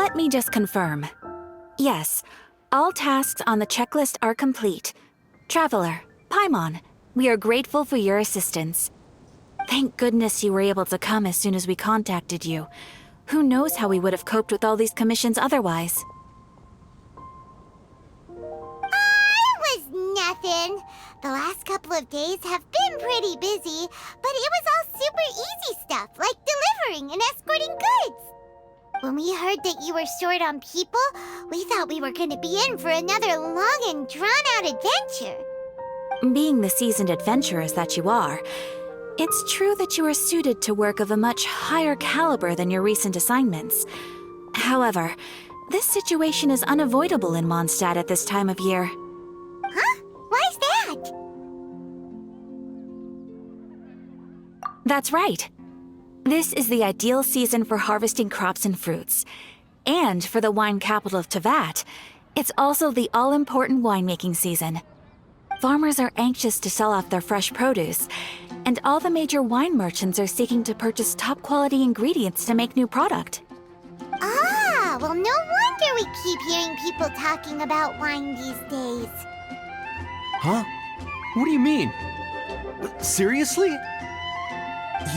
Let me just confirm. Yes, all tasks on the checklist are complete. Traveler, Paimon, we are grateful for your assistance. Thank goodness you were able to come as soon as we contacted you. Who knows how we would have coped with all these commissions otherwise? It was nothing. The last couple of days have been pretty busy, but it was all super easy stuff, like delivering and escorting goods. When we heard that you were short on people, we thought we were going to be in for another long and drawn-out adventure. Being the seasoned adventurers that you are, it's true that you are suited to work of a much higher caliber than your recent assignments. However, this situation is unavoidable in Mondstadt at this time of year. Huh? Why's that? That's right. This is the ideal season for harvesting crops and fruits. And for the wine capital of Teyvat, it's also the all-important winemaking season. Farmers are anxious to sell off their fresh produce, and all the major wine merchants are seeking to purchase top-quality ingredients to make new product. Ah, well, no wonder we keep hearing people talking about wine these days. Huh? What do you mean? Seriously?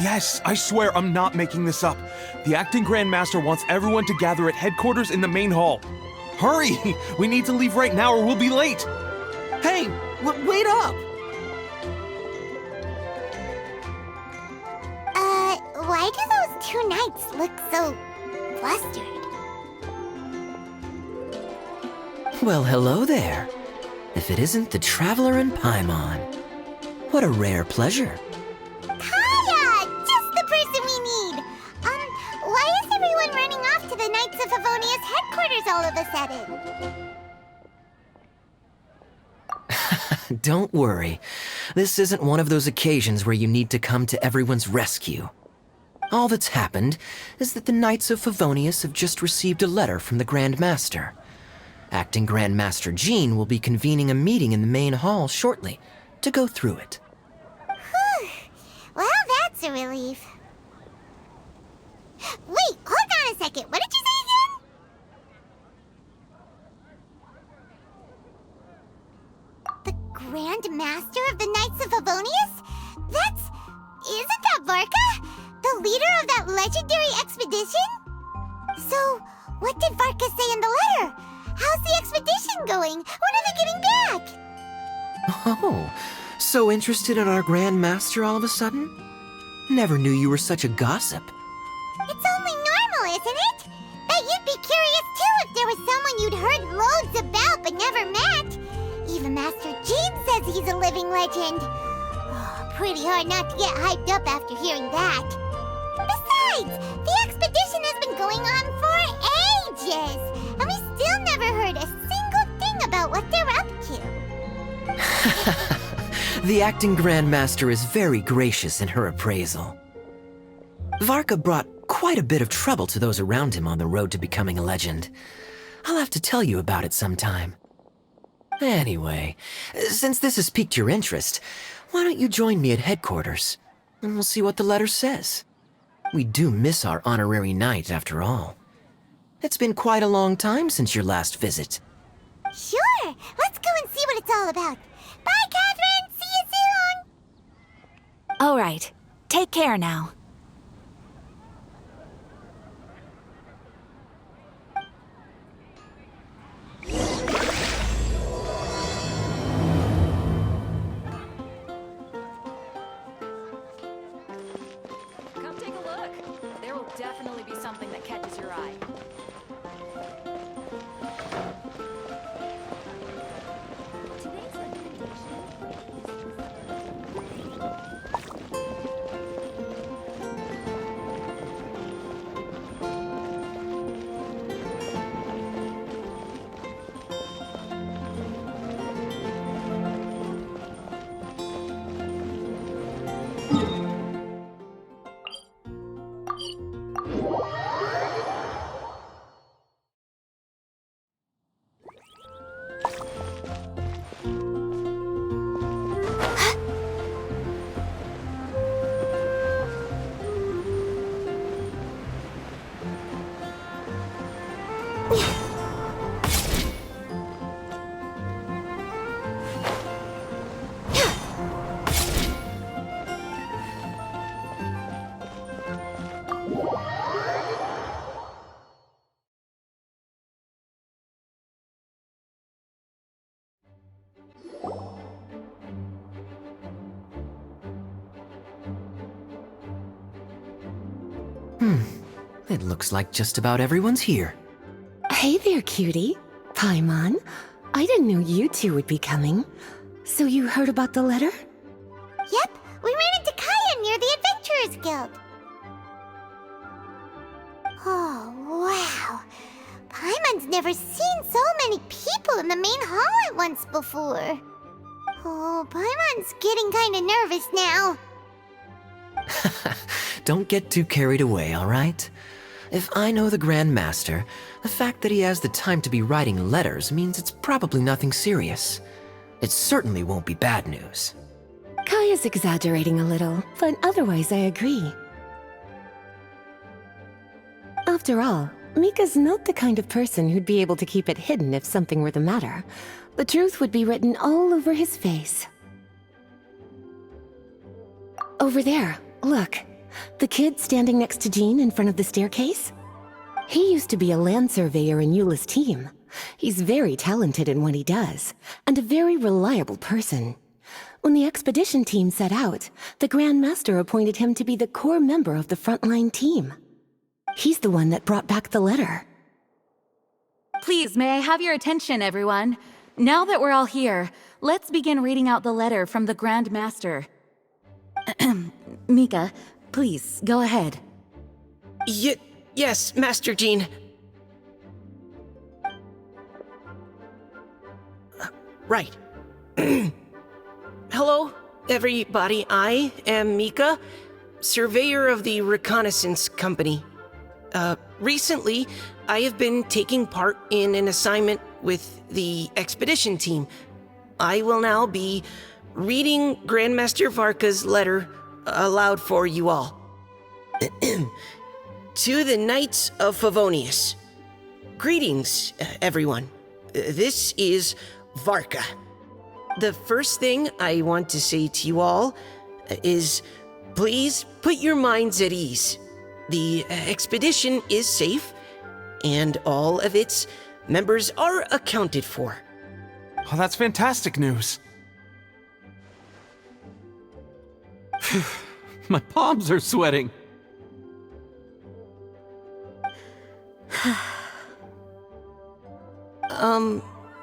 Yes, I swear I'm not making this up. The acting Grand Master wants everyone to gather at headquarters in the main hall. Hurry! We need to leave right now or we'll be late! Hey, wait up! Why do those two knights look so flustered? Well, hello there. If it isn't the Traveler and Paimon. What a rare pleasure. Hiya! Just the person we need! Why is everyone running off to the Knights of Favonia's headquarters all of a sudden? Don't worry. This isn't one of those occasions where you need to come to everyone's rescue. All that's happened is that the Knights of Favonius have just received a letter from the Grand Master. Acting Grand Master Jean will be convening a meeting in the main hall shortly to go through it. Whew. Well, that's a relief. Wait, hold on a second. What did you say again? The Grand Master of the Knights of Favonius? Isn't that Varka? The leader of that legendary expedition? So, what did Varka say in the letter? How's the expedition going? When are they getting back? Oh, so interested in our Grand Master all of a sudden? Never knew you were such a gossip. It's only normal, isn't it? Bet you'd be curious too if there was someone you'd heard loads about but never met. Even Master Jean says he's a living legend. Oh, pretty hard not to get hyped up after hearing that. Besides, the expedition has been going on for ages, and we still never heard a single thing about what they're up to. The acting Grand Master is very gracious in her appraisal. Varka brought quite a bit of trouble to those around him on the road to becoming a legend. I'll have to tell you about it sometime. Anyway, since this has piqued your interest, why don't you join me at headquarters, and we'll see what the letter says. We do miss our honorary knight, after all. It's been quite a long time since your last visit. Sure, let's go and see what it's all about. Bye, Catherine! See you soon! All right, take care now. Come take a look. There will definitely be something that catches your eye. Today's It looks like just about everyone's here. Hey there, cutie. Paimon. I didn't know you two would be coming. So you heard about the letter? Yep, we ran into Kaya near the Adventurers Guild. Oh, wow. Paimon's never seen so many people in the main hall at once before. Oh, Paimon's getting kinda nervous now. Don't get too carried away, all right? If I know the Grand Master, the fact that he has the time to be writing letters means it's probably nothing serious. It certainly won't be bad news. Kaya's exaggerating a little, but otherwise I agree. After all, Mika's not the kind of person who'd be able to keep it hidden if something were the matter. The truth would be written all over his face. Over there, look. The kid standing next to Jean in front of the staircase? He used to be a land surveyor in Eula's team. He's very talented in what he does, and a very reliable person. When the expedition team set out, the Grand Master appointed him to be the core member of the frontline team. He's the one that brought back the letter. Please, may I have your attention, everyone? Now that we're all here, let's begin reading out the letter from the Grand Master. Mika, please, go ahead. Yes, Master Jean. Right. Hello, everybody. I am Mika, surveyor of the Reconnaissance Company. Recently, I have been taking part in an assignment with the expedition team. I will now be reading Grandmaster Varka's letter aloud for you all. To the Knights of Favonius. Greetings, everyone. This is Varka. The first thing I want to say to you all is please put your minds at ease. The expedition is safe, and all of its members are accounted for. Oh, that's fantastic news. My palms are sweating.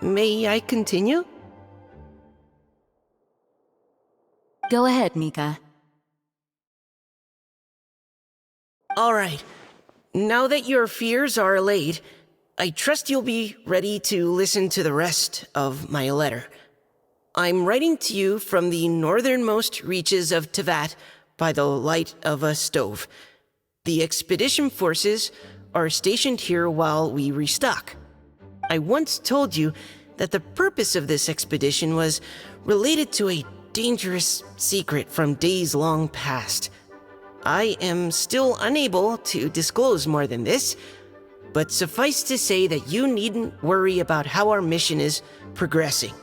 May I continue? Go ahead, Mika. All right. Now that your fears are allayed, I trust you'll be ready to listen to the rest of my letter. I'm writing to you from the northernmost reaches of Tevat by the light of a stove. The expedition forces are stationed here while we restock. I once told you that the purpose of this expedition was related to a dangerous secret from days long past. I am still unable to disclose more than this, but suffice to say that you needn't worry about how our mission is progressing.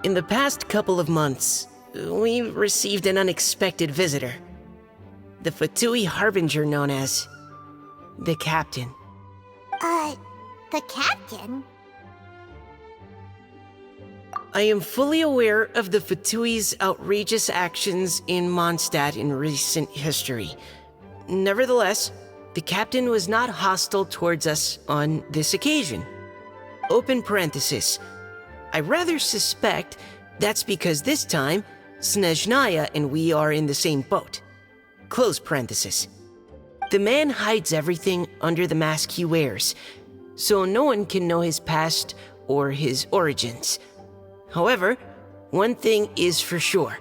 In the past couple of months, we received an unexpected visitor. The Fatui Harbinger known as the Captain. The captain? I am fully aware of the Fatui's outrageous actions in Mondstadt in recent history. Nevertheless, the captain was not hostile towards us on this occasion. Open parenthesis. I rather suspect that's because this time, Snezhnaya and we are in the same boat. Close parenthesis. The man hides everything under the mask he wears, so no one can know his past or his origins. However, one thing is for sure.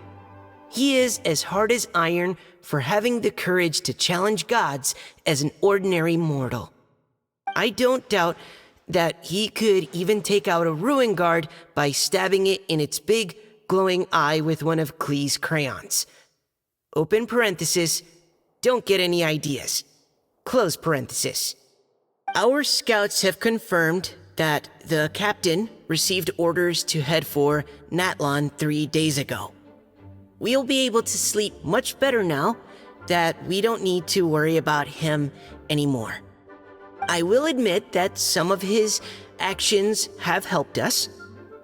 He is as hard as iron for having the courage to challenge gods as an ordinary mortal. I don't doubt that he could even take out a ruin guard by stabbing it in its big, glowing eye with one of Klee's crayons. Open parenthesis, don't get any ideas. Close parenthesis. Our scouts have confirmed that the captain received orders to head for Natlon 3 days ago. We'll be able to sleep much better now that we don't need to worry about him anymore. I will admit that some of his actions have helped us,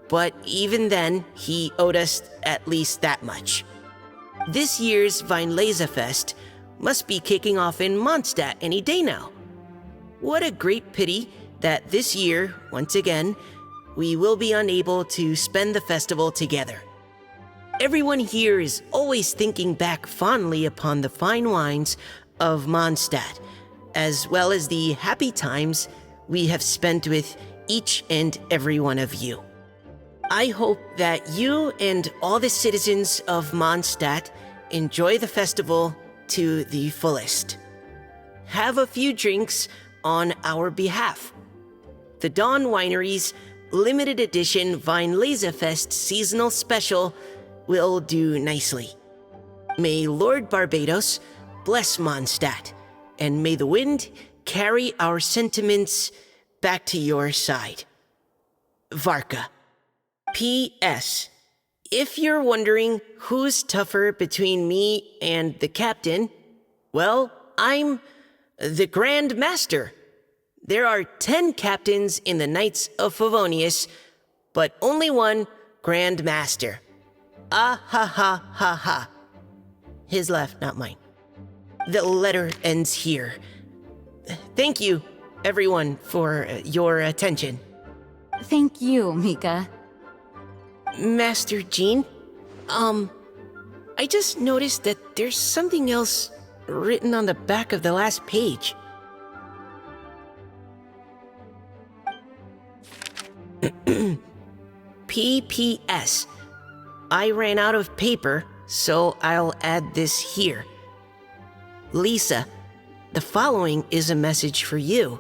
but even then, he owed us at least that much. This year's Fest must be kicking off in Mondstadt any day now. What a great pity that this year, once again, we will be unable to spend the festival together. Everyone here is always thinking back fondly upon the fine wines of Mondstadt, as well as the happy times we have spent with each and every one of you. I hope that you and all the citizens of Mondstadt enjoy the festival to the fullest. Have a few drinks on our behalf. The Dawn Winery's limited edition Fest seasonal special will do nicely. May Lord Barbados bless Mondstadt, and may the wind carry our sentiments back to your side. Varka. P.S. If you're wondering who's tougher between me and the captain, well, I'm the Grand Master. There are 10 captains in the Knights of Favonius, but only one Grand Master. Ah ha ha ha ha. His laugh, not mine. The letter ends here. Thank you, everyone, for your attention. Thank you, Mika. Master Jean, I just noticed that there's something else written on the back of the last page. PPS. I ran out of paper, so I'll add this here. Lisa, the following is a message for you.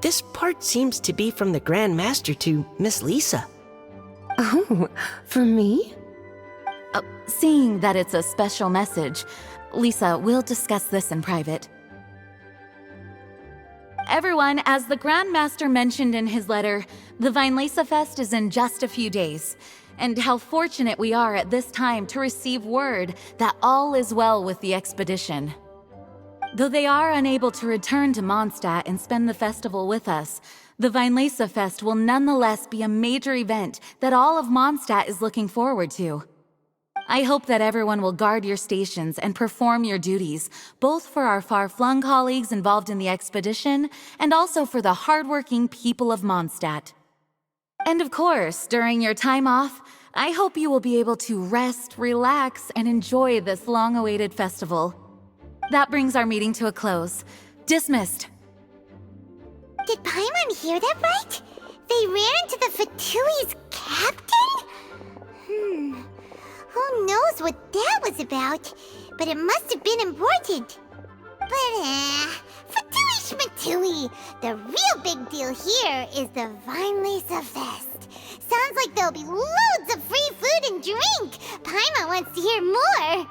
This part seems to be from the Grand Master to Miss Lisa. Oh, for me? Seeing that it's a special message, Lisa, we'll discuss this in private. Everyone, as the Grand Master mentioned in his letter, the Fest is in just a few days. And how fortunate we are at this time to receive word that all is well with the expedition. Though they are unable to return to Mondstadt and spend the festival with us, the Fest will nonetheless be a major event that all of Mondstadt is looking forward to. I hope that everyone will guard your stations and perform your duties, both for our far-flung colleagues involved in the expedition and also for the hardworking people of Mondstadt. And of course, during your time off, I hope you will be able to rest, relax, and enjoy this long-awaited festival. That brings our meeting to a close. Dismissed. Did Paimon hear that right? They ran into the Fatui's captain? Who knows what that was about? But it must have been important. But, Fatui Schmatui! The real big deal here is the Fest. Sounds like there'll be loads of free food and drink! Paimon wants to hear more!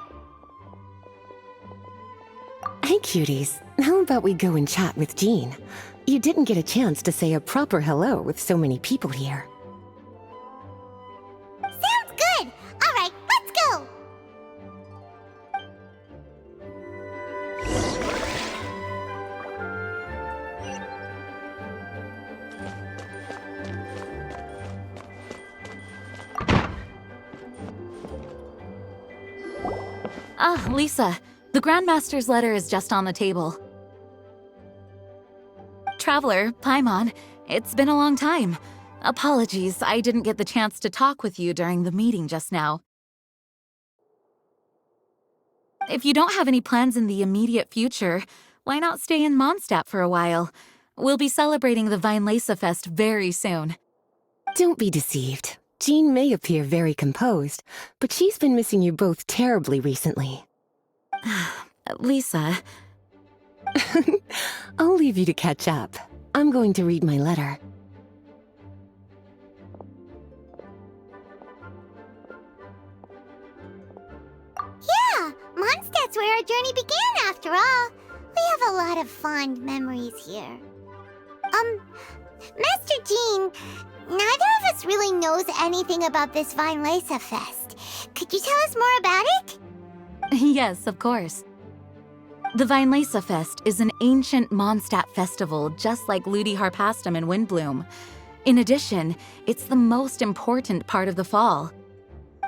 Hey, cuties. How about we go and chat with Jean? You didn't get a chance to say a proper hello with so many people here. Sounds good! Alright, let's go! Lisa, the Grandmaster's letter is just on the table. Traveler, Paimon, it's been a long time. Apologies, I didn't get the chance to talk with you during the meeting just now. If you don't have any plans in the immediate future, why not stay in Mondstadt for a while? We'll be celebrating the Fest very soon. Don't be deceived. Jean may appear very composed, but she's been missing you both terribly recently. Lisa... I'll leave you to catch up. I'm going to read my letter. Yeah, Mondstadt's where our journey began after all. We have a a lot of fond memories here. Master Jean, neither of us really knows anything about this Vinelesa Fest. Could you tell us more about it? Yes, of course. The Vinelesa Fest is an ancient Mondstadt festival just like Ludi Harpastum and Windbloom. In addition, it's the most important part of the fall.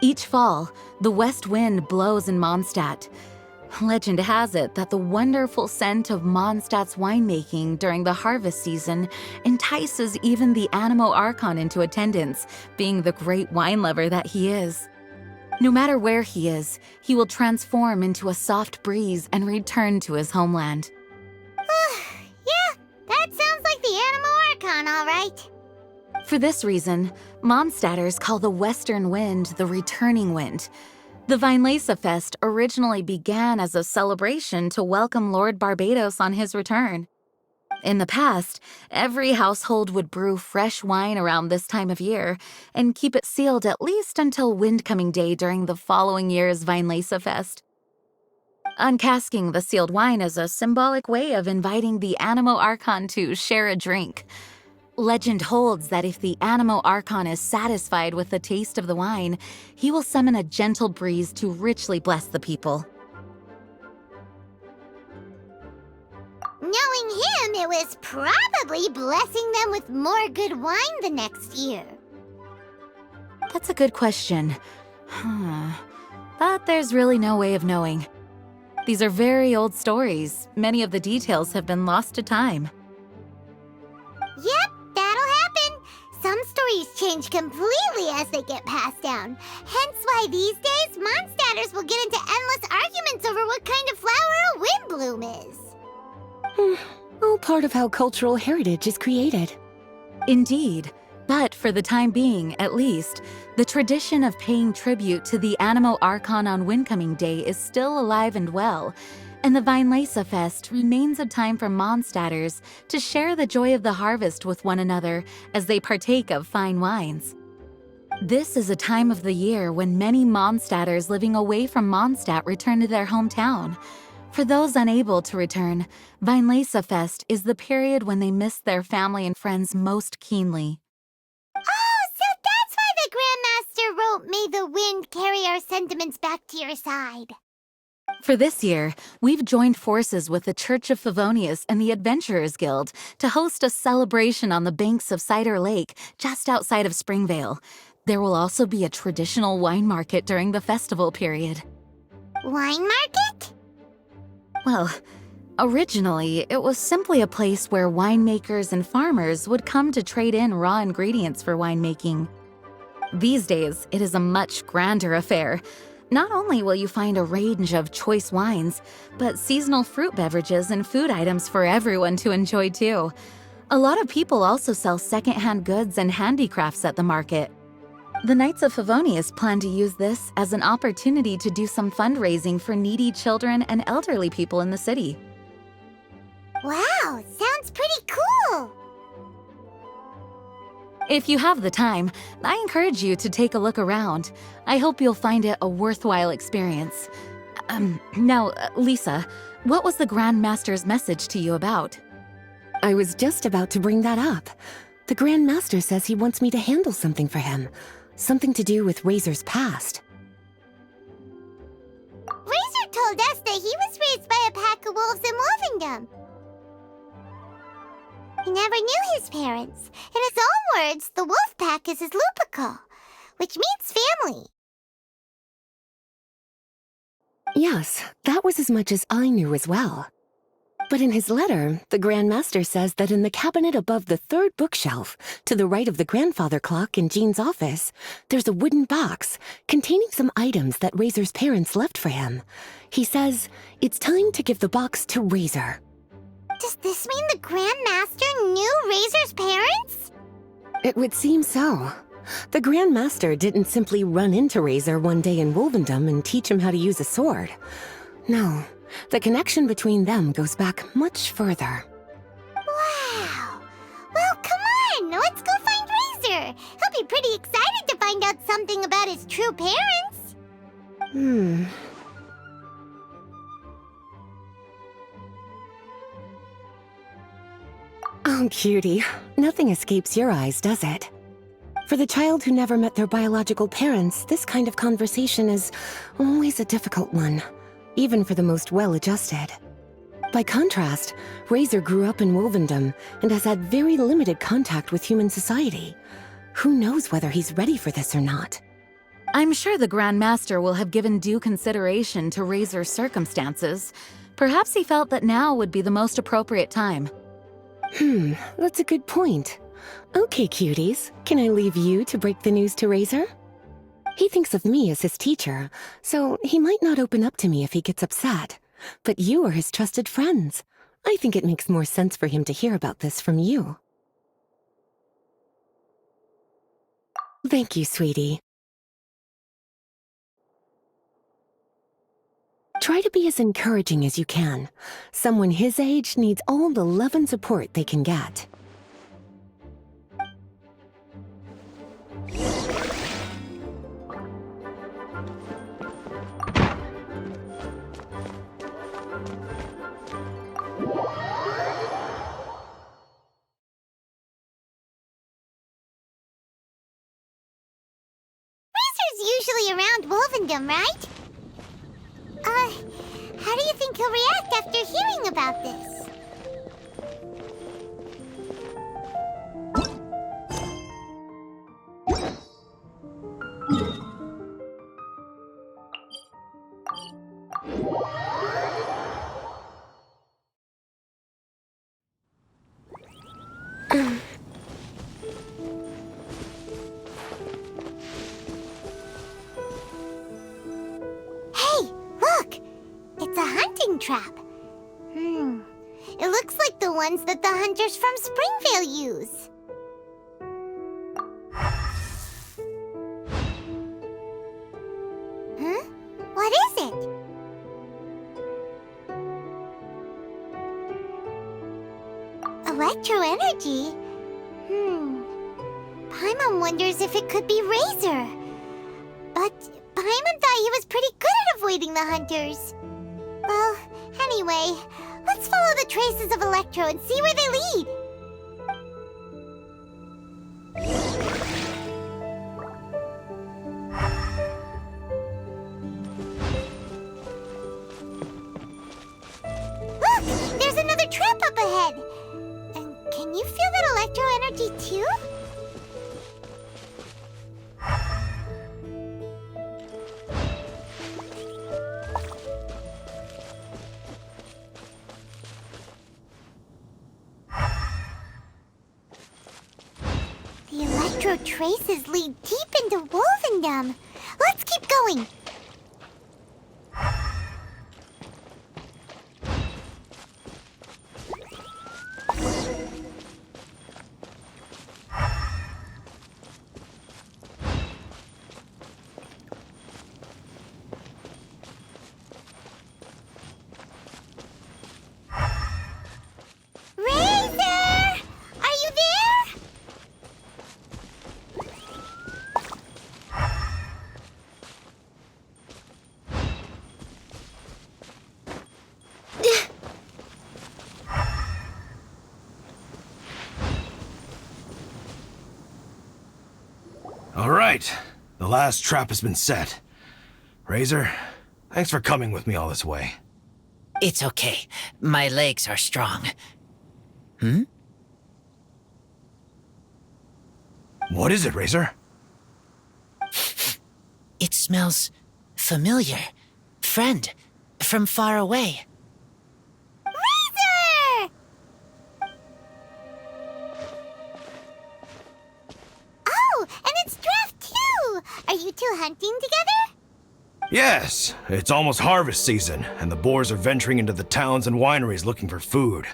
Each fall, the west wind blows in Mondstadt. Legend has it that the wonderful scent of Mondstadt's winemaking during the harvest season entices even the Animo Archon into attendance, being the great wine lover that he is. No matter where he is, he will transform into a soft breeze and return to his homeland. Yeah, that sounds like the Animo Archon, all right. For this reason, Mondstadters call the western wind the returning wind. The Vinelesa Fest originally began as a celebration to welcome Lord Barbados on his return. In the past, every household would brew fresh wine around this time of year and keep it sealed at least until Windcoming Day during the following year's Vinelesa Fest. Uncasking the sealed wine is a symbolic way of inviting the Animo Archon to share a drink. Legend holds that if the Animo Archon is satisfied with the taste of the wine, he will summon a gentle breeze to richly bless the people. Knowing him, it was probably blessing them with more good wine the next year. That's a good question. But there's really no way of knowing. These are very old stories. Many of the details have been lost to time. Yep, that'll happen. Some stories change completely as they get passed down. Hence why these days, Mondstadters will get into endless arguments over what kind of flower a windbloom is. All part of how cultural heritage is created. Indeed. But for the time being, at least, the tradition of paying tribute to the Animo Archon on Windcoming Day is still alive and well, and the Vinelesa Fest remains a time for Mondstadters to share the joy of the harvest with one another as they partake of fine wines. This is a time of the year when many Mondstadters living away from Mondstadt return to their hometown. For those unable to return, Vinelesa Fest is the period when they miss their family and friends most keenly. Oh, so that's why the Grandmaster wrote, "May the wind carry our sentiments back to your side." For this year, we've joined forces with the Church of Favonius and the Adventurers Guild to host a celebration on the banks of Cider Lake just outside of Springvale. There will also be a traditional wine market during the festival period. Wine market? Well, originally, it was simply a place where winemakers and farmers would come to trade in raw ingredients for winemaking. These days, it is a much grander affair. Not only will you find a range of choice wines, but seasonal fruit beverages and food items for everyone to enjoy too. A lot of people also sell secondhand goods and handicrafts at the market. The Knights of Favonius plan to use this as an opportunity to do some fundraising for needy children and elderly people in the city. Wow, sounds pretty cool. If you have the time, I encourage you to take a look around. I hope you'll find it a worthwhile experience. Now, Lisa, what was the Grand Master's message to you about? I was just about to bring that up. The Grand Master says he wants me to handle something for him. Something to do with Razor's past. Razor told us that he was raised by a pack of wolves in Wolvendom. He never knew his parents. In his own words, the wolf pack is his lupical, which means family. Yes, that was as much as I knew as well. But in his letter, the Grand Master says that in the cabinet above the third bookshelf, to the right of the grandfather clock in Jean's office, there's a wooden box containing some items that Razor's parents left for him. He says it's time to give the box to Razor. Does this mean the Grand Master knew Razor's parents? It would seem so. The Grand Master didn't simply run into Razor one day in Wolvendom and teach him how to use a sword. No, the connection between them goes back much further. Wow! Well, come on! Let's go find Razor! He'll be pretty excited to find out something about his true parents! Oh, cutie. Nothing escapes your eyes, does it? For the child who never met their biological parents, this kind of conversation is always a difficult one, even for the most well-adjusted. By contrast, Razor grew up in Wolvendom and has had very limited contact with human society. Who knows whether he's ready for this or not? I'm sure the Grand Master will have given due consideration to Razor's circumstances. Perhaps he felt that now would be the most appropriate time. That's a good point. Okay, cuties, can I leave you to break the news to Razor? He thinks of me as his teacher, so he might not open up to me if he gets upset. But you are his trusted friends. I think it makes more sense for him to hear about this from you. Thank you, sweetie. Try to be as encouraging as you can. Someone his age needs all the love and support they can get. Usually around Wolvendom, right? How do you think he'll react after hearing about this? Trap. It looks like the ones that the hunters from Springvale use. Huh? What is it? Electro energy? Paimon wonders if it could be Razor. But Paimon thought he was pretty good at avoiding the hunters. Well, anyway, let's follow the traces of Electro and see where they lead. Look! There's another trap up ahead! And can you feel that Electro energy too? Traces lead deep into Wolvendom. Let's keep going. All right, the last trap has been set. Razor, thanks for coming with me all this way. It's okay. My legs are strong. What is it, Razor? It smells familiar. Friend, from far away. Razor! Oh, and it's Draft too! Are you two hunting together? Yes, it's almost harvest season, and the boars are venturing into the towns and wineries looking for food.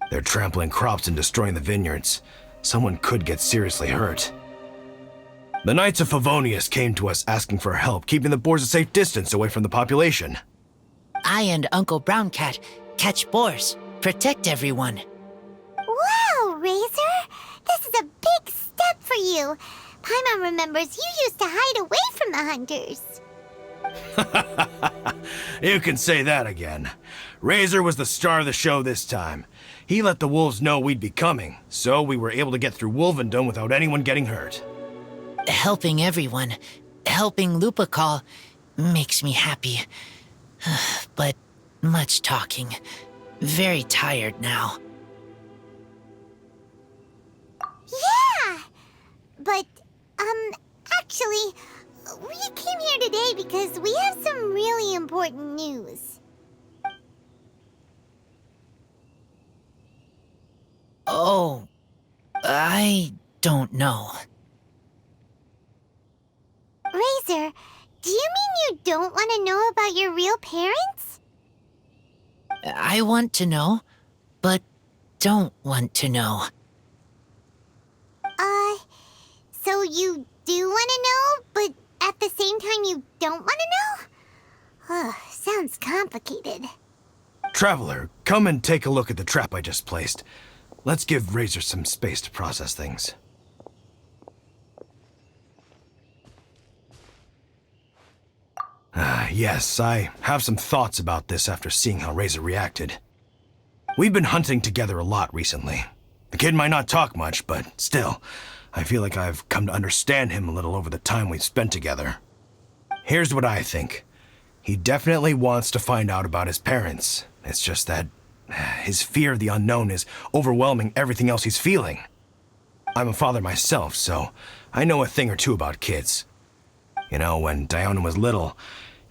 They're trampling crops and destroying the vineyards. Someone could get seriously hurt. The Knights of Favonius came to us asking for help, keeping the boars a safe distance away from the population. I and Uncle Brown Cat catch boars, protect everyone. Wow, Razor! This is a big step for you. Paimon remembers you used to hide away from the hunters. You can say that again. Razor was the star of the show this time. He let the wolves know we'd be coming, so we were able to get through Wolvendom without anyone getting hurt. Helping everyone, helping Lupercal, makes me happy. But much talking. Very tired now. Yeah! But, actually, we came here today because we have some really important news. Oh, I don't know. Razor, do you mean you don't want to know about your real parents? I want to know, but don't want to know. So you do want to know, but at the same time you don't want to know? Sounds complicated. Traveler, come and take a look at the trap I just placed. Let's give Razor some space to process things. Yes, I have some thoughts about this after seeing how Razor reacted. We've been hunting together a lot recently. The kid might not talk much, but still, I feel like I've come to understand him a little over the time we've spent together. Here's what I think. He definitely wants to find out about his parents. It's just that his fear of the unknown is overwhelming everything else he's feeling. I'm a father myself, so I know a thing or two about kids. You know, when Diona was little,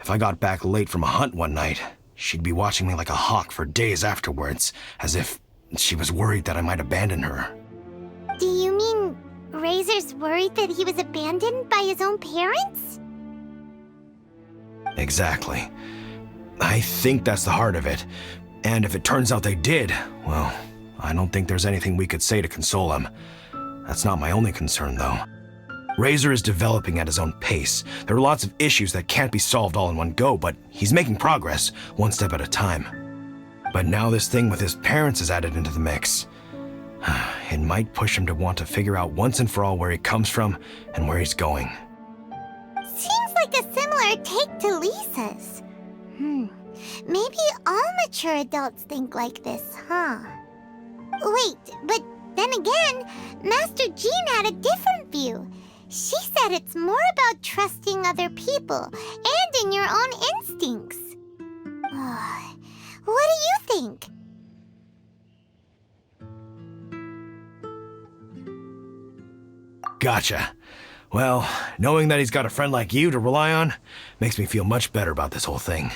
if I got back late from a hunt one night, she'd be watching me like a hawk for days afterwards, as if she was worried that I might abandon her. Do you mean Razor's worried that he was abandoned by his own parents? Exactly. I think that's the heart of it. And if it turns out they did, well, I don't think there's anything we could say to console him. That's not my only concern, though. Razor is developing at his own pace. There are lots of issues that can't be solved all in one go, but he's making progress, one step at a time. But now this thing with his parents is added into the mix. It might push him to want to figure out once and for all where he comes from and where he's going. Seems like a similar take to Lisa's. Maybe all mature adults think like this, huh? Wait, but then again, Master Jean had a different view. She said it's more about trusting other people and in your own instincts. What do you think? Gotcha. Well, knowing that he's got a friend like you to rely on makes me feel much better about this whole thing.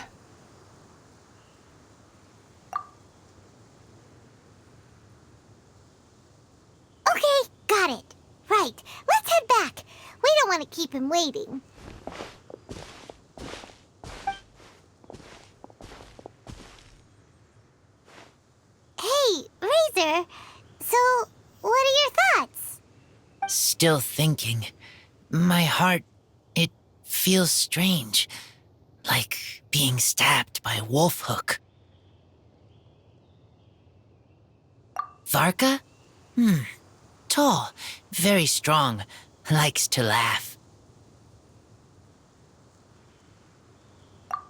Okay, got it. Right, let's head back. We don't want to keep him waiting. Hey, Razor. So, what are your thoughts? Still thinking. My heart, it feels strange. Like being stabbed by a wolf hook. Varka? Tall, very strong, likes to laugh.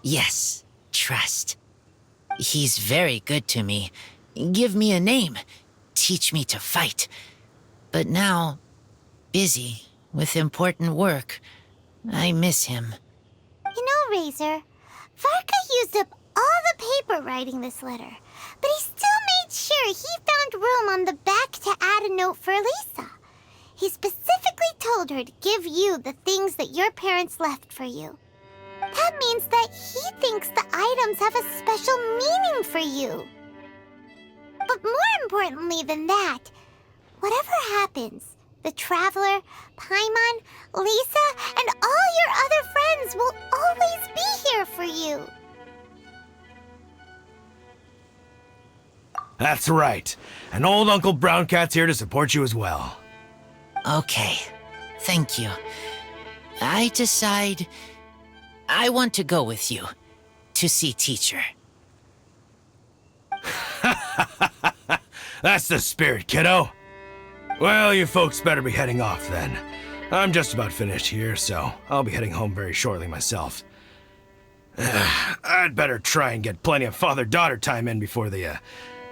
Yes, trust. He's very good to me. Give me a name, teach me to fight. But now, busy with important work. I miss him. You know, Razor, Varka used up all the paper writing this letter, but he still made sure he found room on the back to add a note for Lisa. He specifically told her to give you the things that your parents left for you. That means that he thinks the items have a special meaning for you. But more importantly than that, whatever happens, the Traveler, Paimon, Lisa, and all your other friends will always be here for you. That's right. And old Uncle Brown Cat's here to support you as well. Okay, thank you. I decide I want to go with you to see teacher. That's the spirit, kiddo. Well, you folks better be heading off then. I'm just about finished here, so I'll be heading home very shortly myself. I'd better try and get plenty of father-daughter time in before the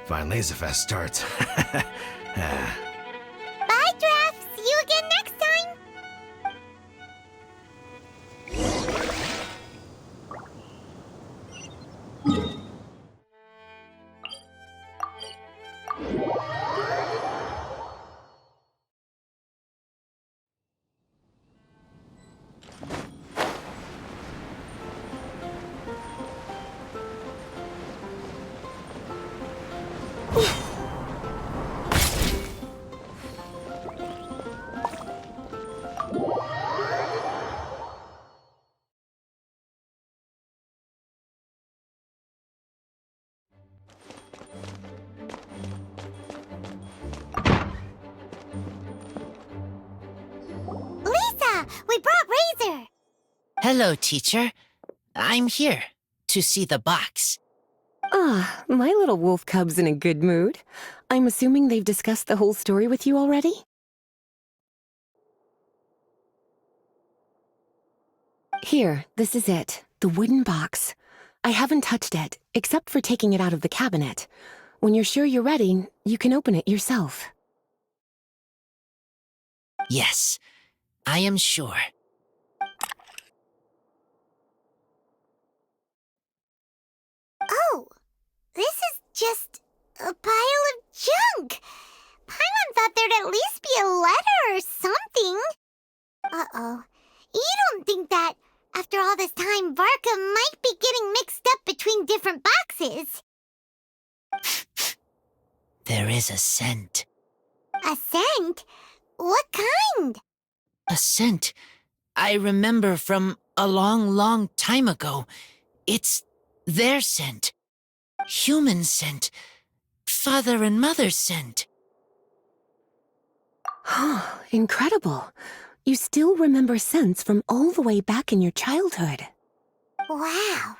Vinyl Fest starts. Bye, Draft. See you again next time. Lisa, we brought Razor. Hello, teacher. I'm here to see the box. Ah, my little wolf cub's in a good mood. I'm assuming they've discussed the whole story with you already? Here, this is it. The wooden box. I haven't touched it, except for taking it out of the cabinet. When you're sure you're ready, you can open it yourself. Yes, I am sure. Oh, this is just a pile of junk. Paimon thought there'd at least be a letter or something. Uh-oh. You don't think that, after all this time, Varka might be getting mixed up between different boxes? There is a scent. A scent? What kind? A scent I remember from a long, long time ago. It's their scent. Human scent. Father and mother's scent. Incredible. You still remember scents from all the way back in your childhood. Wow.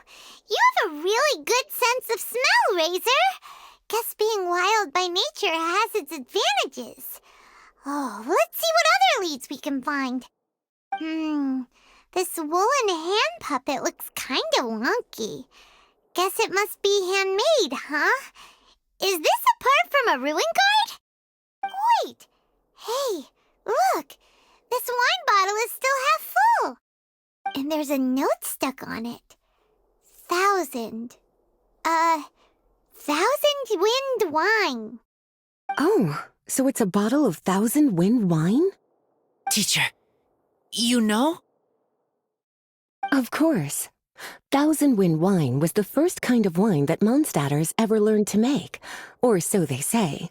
You have a really good sense of smell, Razor. Guess being wild by nature has its advantages. Oh, let's see what other leads we can find. This woolen hand puppet looks kind of wonky. Guess it must be handmade, huh? Is this a part from a ruin guard? Wait! Hey, look! This wine bottle is still half full. And there's a note stuck on it. 1,000 wind wine. Oh, so it's a bottle of 1,000 wind wine? Teacher, you know? Of course. 1,000 wind wine was the first kind of wine that Mondstadters ever learned to make, or so they say.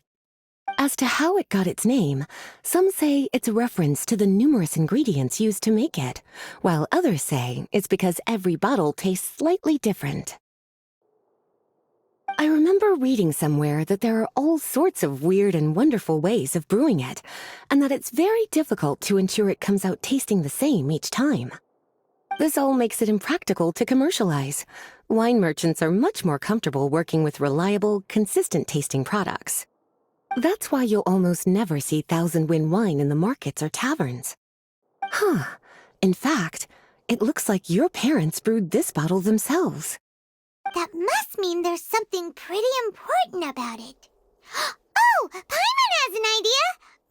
As to how it got its name, some say it's a reference to the numerous ingredients used to make it, while others say it's because every bottle tastes slightly different. I remember reading somewhere that there are all sorts of weird and wonderful ways of brewing it, and that it's very difficult to ensure it comes out tasting the same each time. This all makes it impractical to commercialize. Wine merchants are much more comfortable working with reliable, consistent-tasting products. That's why you'll almost never see 1,000 wind wine in the markets or taverns. In fact, it looks like your parents brewed this bottle themselves. That must mean there's something pretty important about it. Oh, Paimon has an idea!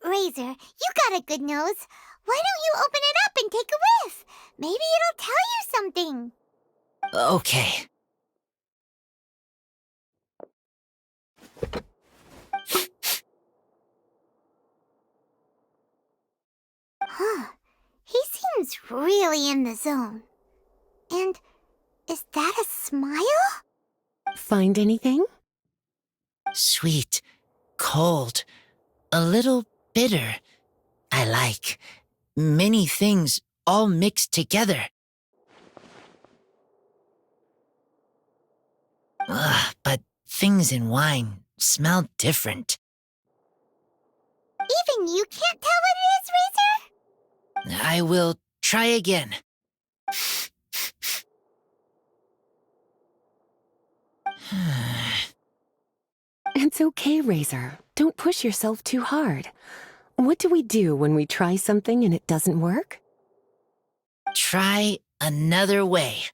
Razor, you got a good nose. Why don't you open it up and take a whiff? Maybe it'll tell you something. Okay. He seems really in the zone. And is that a smile? Find anything? Sweet, cold, a little bitter. I like many things all mixed together. But things in wine smell different. Even you can't tell what it is, Razor? I will try again. It's okay, Razor. Don't push yourself too hard. What do we do when we try something and it doesn't work? Try another way.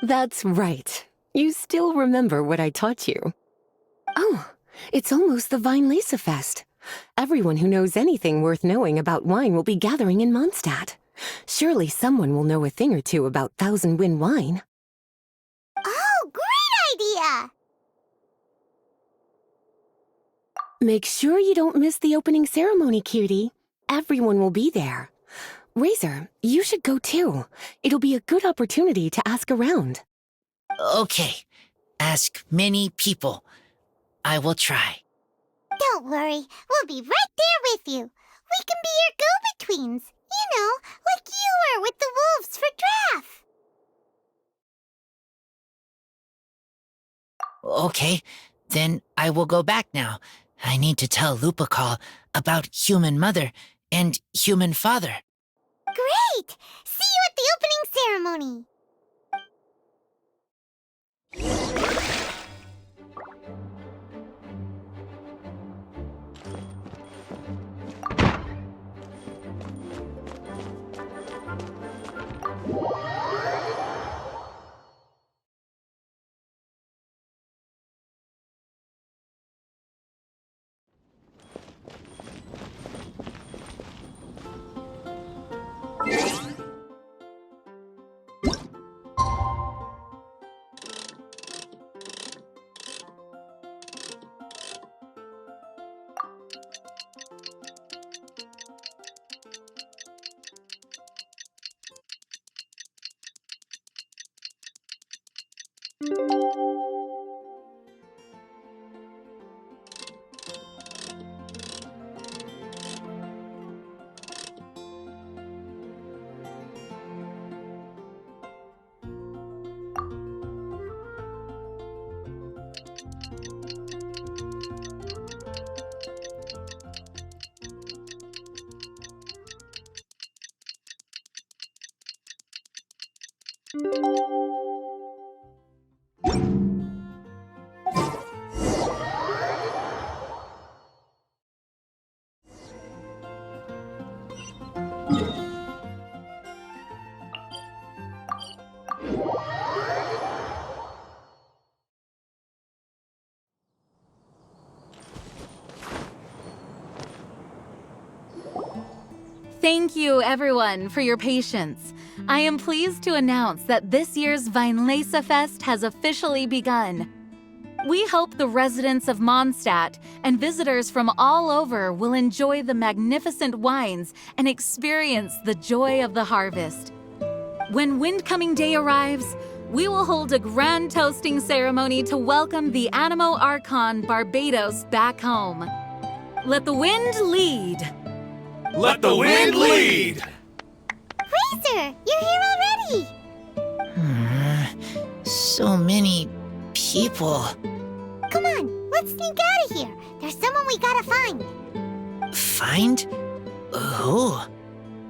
That's right. You still remember what I taught you. Oh, it's almost the Weinlese Fest. Everyone who knows anything worth knowing about wine will be gathering in Mondstadt. Surely someone will know a thing or two about Thousand Wind wine. Oh, great idea! Make sure you don't miss the opening ceremony, cutie. Everyone will be there. Razor, you should go too. It'll be a good opportunity to ask around. Okay. Ask many people. I will try. Don't worry, we'll be right there with you. We can be your go-betweens. You know, like you were with the wolves for Draff. Okay, then I will go back now. I need to tell Lupercal about Human Mother and Human Father. Great! See you at the opening ceremony. Thank you, everyone, for your patience. I am pleased to announce that this year's Weinlese Fest has officially begun. We hope the residents of Mondstadt and visitors from all over will enjoy the magnificent wines and experience the joy of the harvest. When Windcoming Day arrives, we will hold a grand toasting ceremony to welcome the Animo Archon Barbados back home. Let the wind lead! Let the wind lead! Razor, you're here already! So many people. Come on, let's sneak out of here. There's someone we gotta find. Find? Who?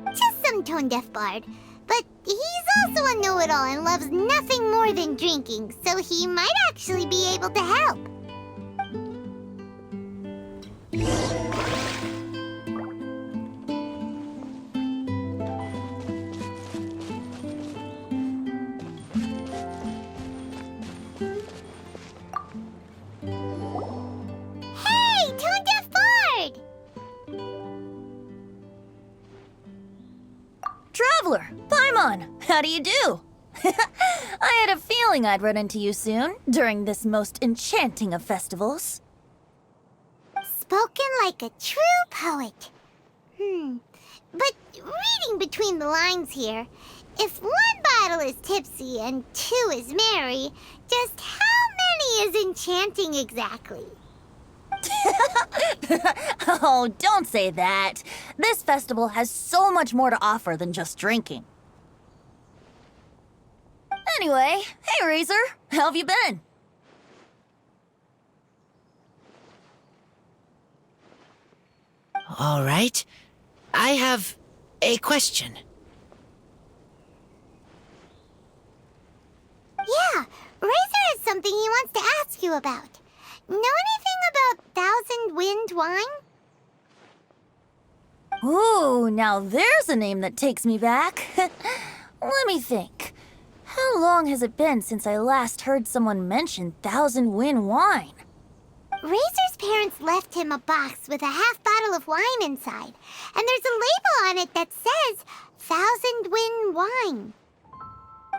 Just some tone-deaf bard. But he's also a know-it-all and loves nothing more than drinking, so he might actually be able to help. Hey, tone-deaf bard! Traveler, Paimon, how do you do? I had a feeling I'd run into you soon, during this most enchanting of festivals. Spoken like a true poet. But reading between the lines here, if one bottle is tipsy and two is merry, just how many is enchanting exactly? Oh, don't say that. This festival has so much more to offer than just drinking. Anyway, hey Razor, how have you been? All right. I have a question. Yeah, Razor has something he wants to ask you about. Know anything about Thousand Wind wine? Ooh, now there's a name that takes me back. Let me think. How long has it been since I last heard someone mention Thousand Wind wine? Razor's parents left him a box with a half bottle of wine inside, and there's a label on it that says Thousand Wind wine.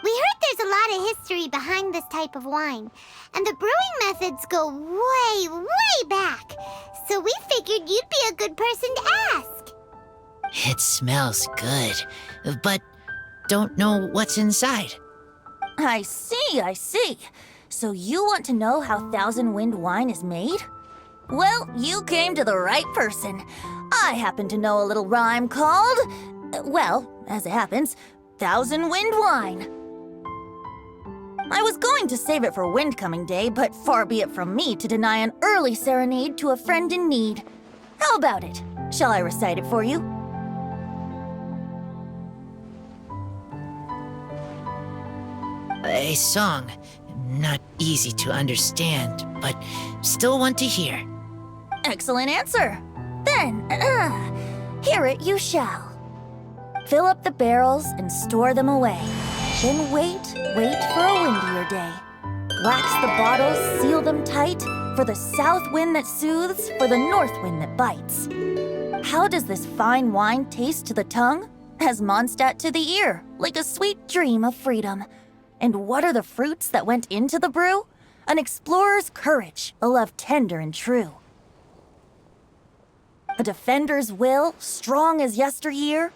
We heard there's a lot of history behind this type of wine, and the brewing methods go way, way back, so we figured you'd be a good person to ask. It smells good, but don't know what's inside. I see. So you want to know how Thousand Wind wine is made? Well, you came to the right person. I happen to know a little rhyme called, well, as it happens, Thousand Wind wine. I was going to save it for Windcoming Day, but far be it from me to deny an early serenade to a friend in need. How about it? Shall I recite it for you? A song. Not easy to understand, but still want to hear. Excellent answer. Then, hear it you shall. Fill up the barrels and store them away. Then wait for a windier day. Wax the bottles, seal them tight, for the south wind that soothes, for the north wind that bites. How does this fine wine taste to the tongue? As Mondstadt to the ear, like a sweet dream of freedom. And what are the fruits that went into the brew? An explorer's courage, a love tender and true. A defender's will, strong as yesteryear,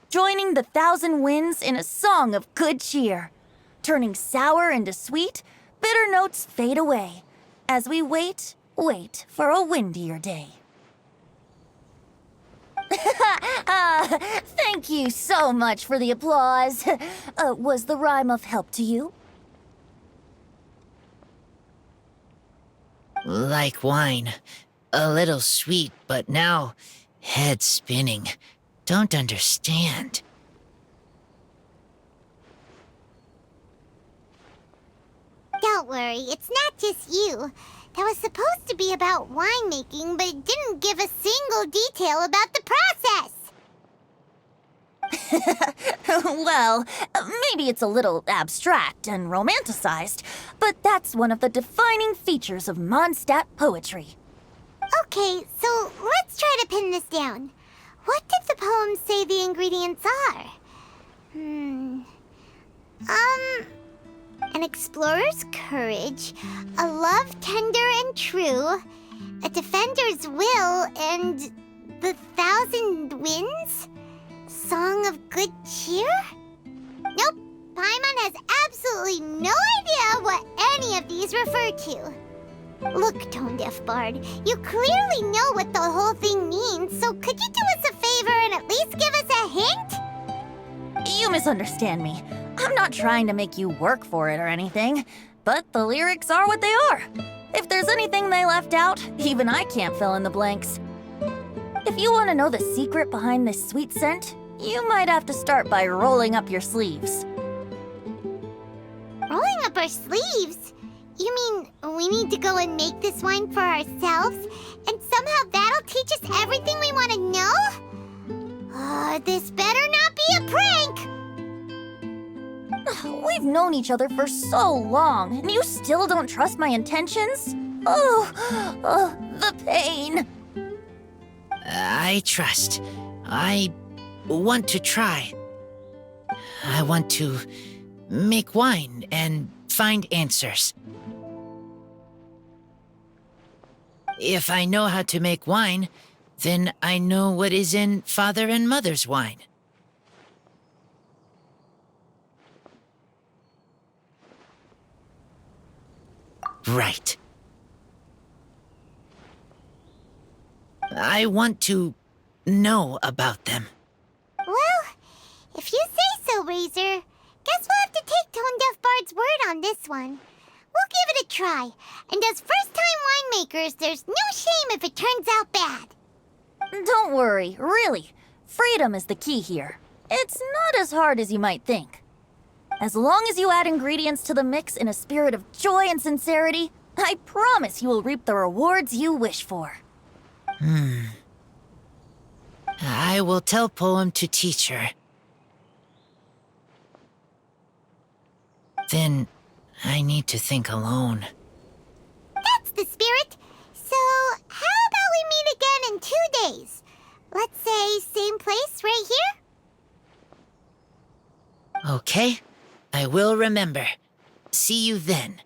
joining the thousand winds in a song of good cheer. Turning sour into sweet, bitter notes fade away, as we wait for a windier day. Thank you so much for the applause. Was the rhyme of help to you? Like wine. A little sweet, but now head spinning. Don't understand. Don't worry, it's not just you. That was supposed to be about winemaking, but it didn't give a single detail about the process. Well, maybe it's a little abstract and romanticized, but that's one of the defining features of Mondstadt poetry. Okay, so let's try to pin this down. What did the poem say the ingredients are? An explorer's courage, a love tender and true, a defender's will, and the thousand winds? Song of good cheer? Nope, Paimon has absolutely no idea what any of these refer to. Look, Tone Deaf Bard, you clearly know what the whole thing means, so could you do us a favor and at least give us a hint? You misunderstand me. I'm not trying to make you work for it or anything, but the lyrics are what they are. If there's anything they left out, even I can't fill in the blanks. If you want to know the secret behind this sweet scent, you might have to start by rolling up your sleeves. Rolling up our sleeves? You mean we need to go and make this wine for ourselves, and somehow that'll teach us everything we want to know? This better not be a prank! We've known each other for so long, and you still don't trust my intentions? The pain. I trust. I want to try. I want to make wine and find answers. If I know how to make wine, then I know what is in Father and Mother's wine. Right. I want to know about them. Well, if you say so, Razor, guess we'll have to take Tone Deaf Bard's word on this one. We'll give it a try, and as first-time winemakers, there's no shame if it turns out bad. Don't worry, really. Freedom is the key here. It's not as hard as you might think. As long as you add ingredients to the mix in a spirit of joy and sincerity, I promise you will reap the rewards you wish for. I will tell Poem to teach her. Then I need to think alone. That's the spirit. So, how about we meet again in 2 days? Let's say same place right here? Okay, I will remember. See you then.